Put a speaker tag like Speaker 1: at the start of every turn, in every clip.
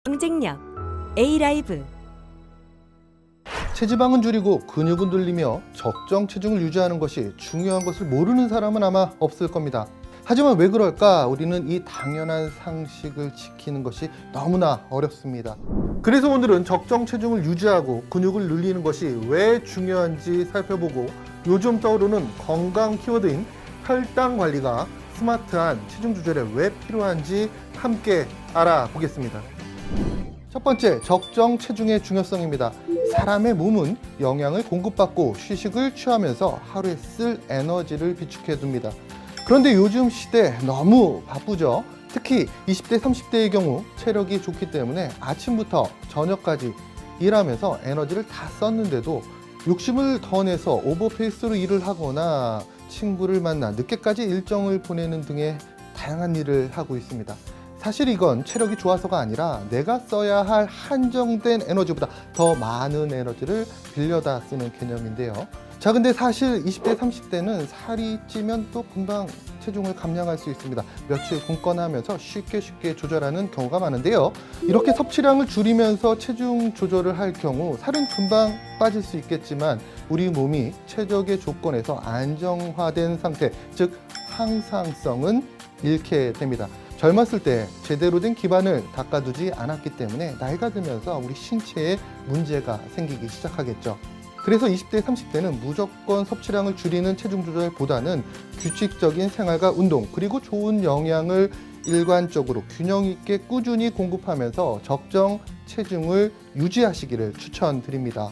Speaker 1: 경쟁력 A라이브.
Speaker 2: 체지방은 줄이고 근육은 늘리며 적정 체중을 유지하는 것이 중요한 것을 모르는 사람은 아마 없을 겁니다. 하지만 왜 그럴까? 우리는 이 당연한 상식을 지키는 것이 너무나 어렵습니다. 그래서 오늘은 적정 체중을 유지하고 근육을 늘리는 것이 왜 중요한지 살펴보고, 요즘 떠오르는 건강 키워드인 혈당 관리가 스마트한 체중 조절에 왜 필요한지 함께 알아보겠습니다. 첫 번째, 적정 체중의 중요성입니다. 사람의 몸은 영양을 공급받고 휴식을 취하면서 하루에 쓸 에너지를 비축해 둡니다. 그런데 요즘 시대 너무 바쁘죠? 특히 20대, 30대의 경우 체력이 좋기 때문에 아침부터 저녁까지 일하면서 에너지를 다 썼는데도 욕심을 더 내서 오버페이스로 일을 하거나 친구를 만나 늦게까지 일정을 보내는 등의 다양한 일을 하고 있습니다. 사실 이건 체력이 좋아서가 아니라 내가 써야 할 한정된 에너지보다 더 많은 에너지를 빌려다 쓰는 개념인데요. 자, 근데 사실 20대, 30대는 살이 찌면 또 금방 체중을 감량할 수 있습니다. 며칠 굶거나 하면서 쉽게 조절하는 경우가 많은데요. 이렇게 섭취량을 줄이면서 체중 조절을 할 경우 살은 금방 빠질 수 있겠지만 우리 몸이 최적의 조건에서 안정화된 상태, 즉 항상성은 잃게 됩니다. 젊었을 때 제대로 된 기반을 닦아두지 않았기 때문에 나이가 들면서 우리 신체에 문제가 생기기 시작하겠죠. 그래서 20대, 30대는 무조건 섭취량을 줄이는 체중 조절보다는 규칙적인 생활과 운동, 그리고 좋은 영양을 일관적으로 균형 있게 꾸준히 공급하면서 적정 체중을 유지하시기를 추천드립니다.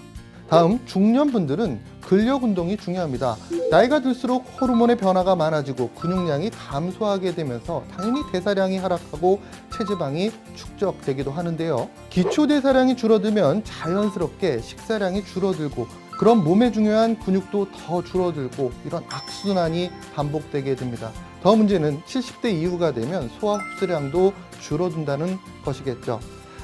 Speaker 2: 다음, 중년분들은 근력 운동이 중요합니다. 나이가 들수록 호르몬의 변화가 많아지고 근육량이 감소하게 되면서 당연히 대사량이 하락하고 체지방이 축적되기도 하는데요. 기초 대사량이 줄어들면 자연스럽게 식사량이 줄어들고, 그럼 몸에 중요한 근육도 더 줄어들고, 이런 악순환이 반복되게 됩니다. 더 문제는 70대 이후가 되면 소화 흡수량도 줄어든다는 것이겠죠.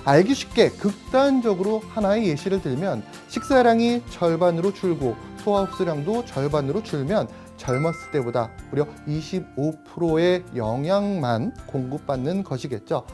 Speaker 2: 알기 쉽게 극단적으로 하나의 예시를 들면, 식사량이 절반으로 줄고 소화 흡수량도 절반으로 줄면 젊었을 때보다 무려 25%의 영양만 공급받는 것이겠죠.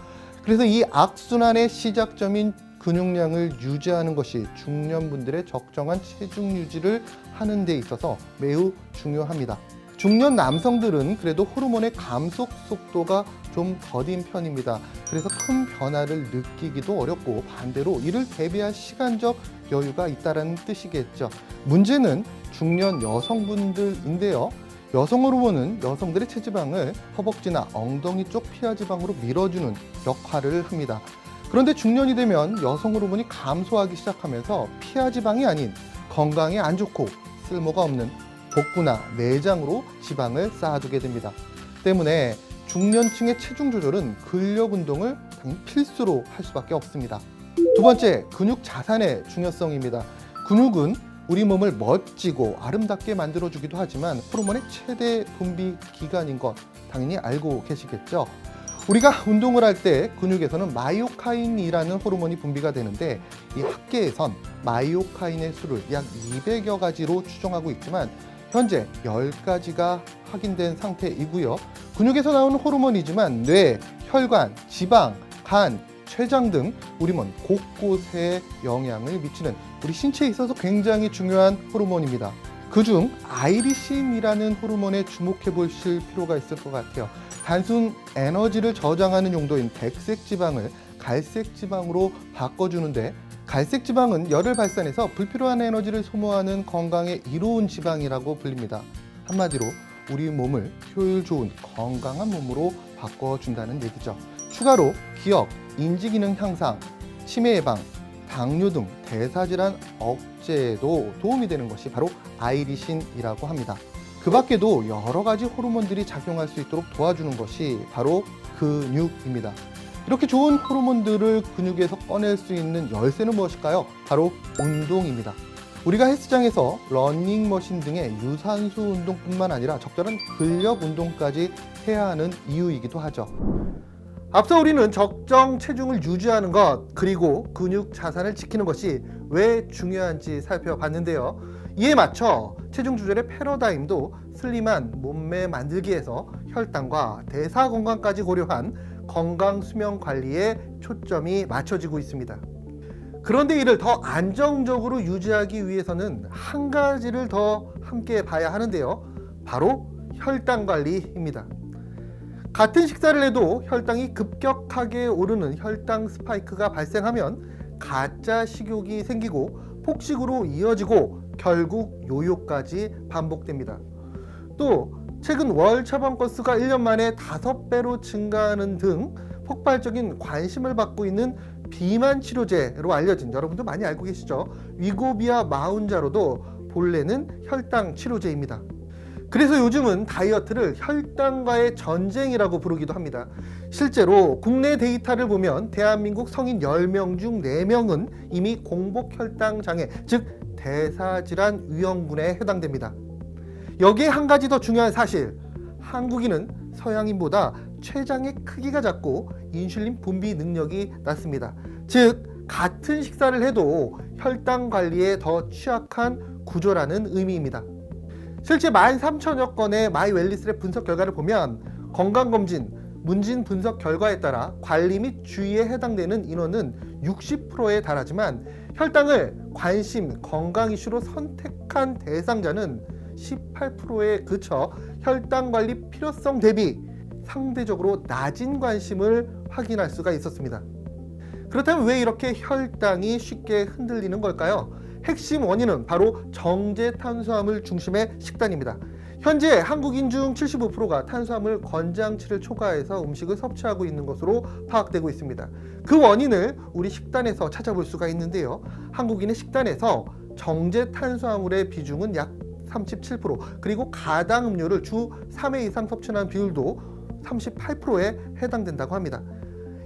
Speaker 2: 그래서 이 악순환의 시작점인 근육량을 유지하는 것이 중년분들의 적정한 체중 유지를 하는 데 있어서 매우 중요합니다. 중년 남성들은 그래도 호르몬의 감속 속도가 좀 더딘 편입니다. 그래서 큰 변화를 느끼기도 어렵고, 반대로 이를 대비할 시간적 여유가 있다는 뜻이겠죠. 문제는 중년 여성분들인데요. 여성 호르몬은 여성들의 체지방을 허벅지나 엉덩이 쪽 피하지방으로 밀어주는 역할을 합니다. 그런데 중년이 되면 여성 호르몬이 감소하기 시작하면서 피하지방이 아닌 건강에 안 좋고 쓸모가 없는 복부나 내장으로 지방을 쌓아두게 됩니다. 때문에 중년층의 체중 조절은 근력 운동을 필수로 할 수밖에 없습니다. 두 번째, 근육 자산의 중요성입니다. 근육은 우리 몸을 멋지고 아름답게 만들어주기도 하지만 호르몬의 최대 분비 기관인 것 당연히 알고 계시겠죠? 우리가 운동을 할 때 근육에서는 마이오카인이라는 호르몬이 분비가 되는데, 이 학계에선 마이오카인의 수를 약 200여 가지로 추정하고 있지만 현재 10가지가 확인된 상태이고요. 근육에서 나오는 호르몬이지만 뇌, 혈관, 지방, 간, 췌장 등 우리 몸 곳곳에 영향을 미치는 우리 신체에 있어서 굉장히 중요한 호르몬입니다. 그중 아이리신이라는 호르몬에 주목해 보실 필요가 있을 것 같아요. 단순 에너지를 저장하는 용도인 백색 지방을 갈색 지방으로 바꿔주는데, 갈색 지방은 열을 발산해서 불필요한 에너지를 소모하는 건강에 이로운 지방이라고 불립니다. 한마디로 우리 몸을 효율 좋은 건강한 몸으로 바꿔준다는 얘기죠. 추가로 기억, 인지 기능 향상, 치매 예방, 당뇨 등 대사질환 억제에도 도움이 되는 것이 바로 아이리신이라고 합니다. 그 밖에도 여러 가지 호르몬들이 작용할 수 있도록 도와주는 것이 바로 근육입니다. 이렇게 좋은 호르몬들을 근육에서 꺼낼 수 있는 열쇠는 무엇일까요? 바로 운동입니다. 우리가 헬스장에서 러닝머신 등의 유산소 운동뿐만 아니라 적절한 근력 운동까지 해야 하는 이유이기도 하죠. 앞서 우리는 적정 체중을 유지하는 것, 그리고 근육 자산을 지키는 것이 왜 중요한지 살펴봤는데요. 이에 맞춰 체중 조절의 패러다임도 슬림한 몸매 만들기에서 혈당과 대사 건강까지 고려한 건강 수면 관리에 초점이 맞춰지고 있습니다. 그런데 이를 더 안정적으로 유지하기 위해서는 한 가지를 더 함께 봐야 하는데요. 바로 혈당 관리입니다. 같은 식사를 해도 혈당이 급격하게 오르는 혈당 스파이크가 발생하면 가짜 식욕이 생기고 폭식으로 이어지고 결국 요요까지 반복됩니다. 또 최근 월 처방 건수가 1년 만에 5배로 증가하는 등 폭발적인 관심을 받고 있는 비만 치료제로 알려진, 여러분도 많이 알고 계시죠? 위고비아 마운자로도 본래는 혈당 치료제입니다. 그래서 요즘은 다이어트를 혈당과의 전쟁이라고 부르기도 합니다. 실제로 국내 데이터를 보면 대한민국 성인 10명 중 4명은 이미 공복 혈당 장애, 즉 대사질환 유형군에 해당됩니다. 여기에 한 가지 더 중요한 사실, 한국인은 서양인보다 췌장의 크기가 작고 인슐린 분비 능력이 낮습니다. 즉 같은 식사를 해도 혈당 관리에 더 취약한 구조라는 의미입니다. 실제 13,000여 건의 마이웰리스랩 분석 결과를 보면 건강검진, 문진 분석 결과에 따라 관리 및 주의에 해당되는 인원은 60%에 달하지만 혈당을 관심, 건강 이슈로 선택한 대상자는 18%에 그쳐 혈당 관리 필요성 대비 상대적으로 낮은 관심을 확인할 수가 있었습니다. 그렇다면 왜 이렇게 혈당이 쉽게 흔들리는 걸까요? 핵심 원인은 바로 정제 탄수화물 중심의 식단입니다. 현재 한국인 중 75%가 탄수화물 권장치를 초과해서 음식을 섭취하고 있는 것으로 파악되고 있습니다. 그 원인을 우리 식단에서 찾아볼 수가 있는데요. 한국인의 식단에서 정제 탄수화물의 비중은 약 37%, 그리고 가당 음료를 주 3회 이상 섭취하는 비율도 38%에 해당된다고 합니다.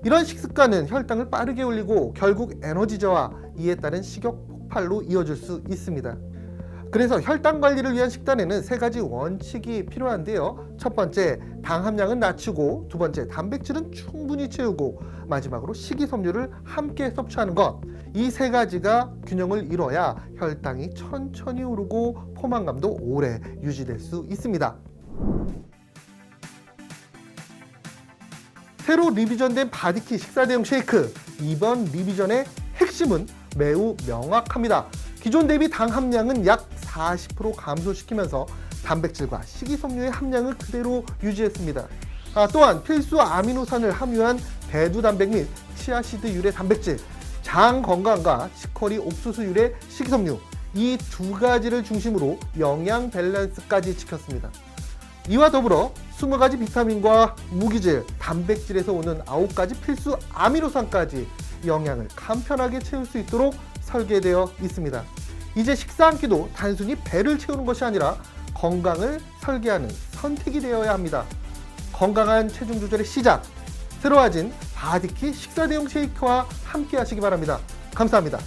Speaker 2: 이런 식습관은 혈당을 빠르게 올리고 결국 에너지 저하, 이에 따른 식욕 폭발로 이어질 수 있습니다. 그래서 혈당 관리를 위한 식단에는 3가지 원칙이 필요한데요. 첫 번째, 당 함량은 낮추고, 두 번째, 단백질은 충분히 채우고, 마지막으로 식이섬유를 함께 섭취하는 것. 이 3가지가 균형을 이뤄야 혈당이 천천히 오르고 포만감도 오래 유지될 수 있습니다. 새로 리비전된 바디키 식사 대용 쉐이크, 이번 리비전의 핵심은 매우 명확합니다. 기존 대비 당 함량은 약 40% 감소시키면서 단백질과 식이섬유의 함량을 그대로 유지했습니다. 또한 필수 아미노산을 함유한 대두 단백 및 치아시드 유래 단백질, 장 건강과 치커리 옥수수 유래 식이섬유, 이 2가지를 중심으로 영양 밸런스까지 지켰습니다. 이와 더불어 20가지 비타민과 무기질, 단백질에서 오는 9가지 필수 아미노산까지 영양을 간편하게 채울 수 있도록 설계되어 있습니다. 이제 식사 한 끼도 단순히 배를 채우는 것이 아니라 건강을 설계하는 선택이 되어야 합니다. 건강한 체중 조절의 시작, 새로워진 바디키 식사 대용 쉐이크와 함께 하시기 바랍니다. 감사합니다.